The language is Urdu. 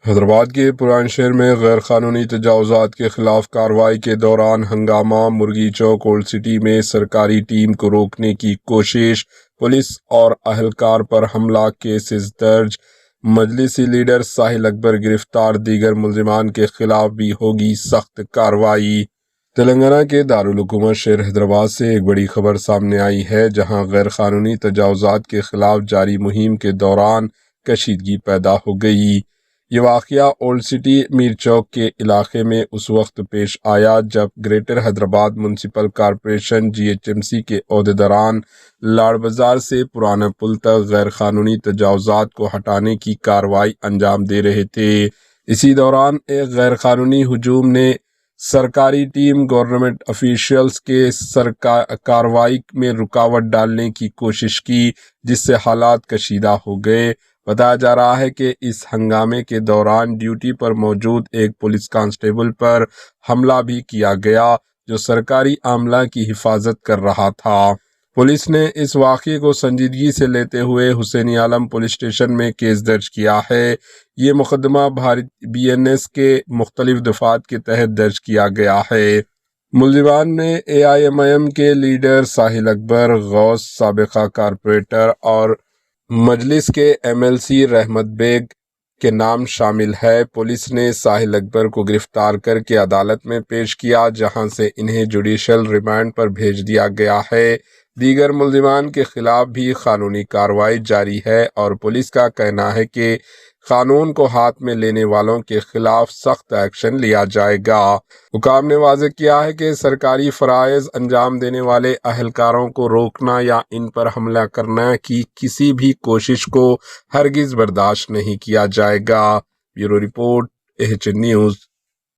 حیدرآباد کے پران شہر میں غیر قانونی تجاوزات کے خلاف کارروائی کے دوران ہنگامہ، مرغی چوک اولڈ سٹی میں سرکاری ٹیم کو روکنے کی کوشش، پولیس اور اہلکار پر حملہ، کیسز درج، مجلسی لیڈر ساحل اکبر گرفتار، دیگر ملزمان کے خلاف بھی ہوگی سخت کارروائی۔ تلنگانہ کے دارالحکومت شہر حیدرآباد سے ایک بڑی خبر سامنے آئی ہے، جہاں غیر قانونی تجاوزات کے خلاف جاری مہم کے دوران کشیدگی پیدا ہو گئی۔ یہ واقعہ اولڈ سٹی میر چوک کے علاقے میں اس وقت پیش آیا جب greater Hyderabad municipal corporation GHMC کے عہدیداران لاڑ بازار سے پرانا پل تک غیر قانونی تجاوزات کو ہٹانے کی کارروائی انجام دے رہے تھے۔ اسی دوران ایک غیر قانونی ہجوم نے سرکاری ٹیم، گورنمنٹ افیشلز کے کارروائی میں رکاوٹ ڈالنے کی کوشش کی، جس سے حالات کشیدہ ہو گئے۔ بتایا جا رہا ہے کہ اس ہنگامے کے دوران ڈیوٹی پر موجود ایک پولیس کانسٹیبل پر حملہ بھی کیا گیا، جو سرکاری عملہ کی حفاظت کر رہا تھا۔ پولیس نے اس واقعے کو سنجیدگی سے لیتے ہوئے حسینی عالم پولیس اسٹیشن میں کیس درج کیا ہے۔ یہ مقدمہ BNS کے مختلف دفعات کے تحت درج کیا گیا ہے۔ ملزمان میں AIMIM کے لیڈر ساحل اکبر، غوث سابقہ کارپوریٹر اور مجلس کے MLC رحمت بیگ کے نام شامل ہے۔ پولیس نے ساحل اکبر کو گرفتار کر کے عدالت میں پیش کیا، جہاں سے انہیں جوڈیشل ریمانڈ پر بھیج دیا گیا ہے۔ دیگر ملزمان کے خلاف بھی قانونی کارروائی جاری ہے اور پولیس کا کہنا ہے کہ قانون کو ہاتھ میں لینے والوں کے خلاف سخت ایکشن لیا جائے گا۔ حکام نے واضح کیا ہے کہ سرکاری فرائض انجام دینے والے اہلکاروں کو روکنا یا ان پر حملہ کرنا کی کسی بھی کوشش کو ہرگز برداشت نہیں کیا جائے گا۔ Bureau report AHN news.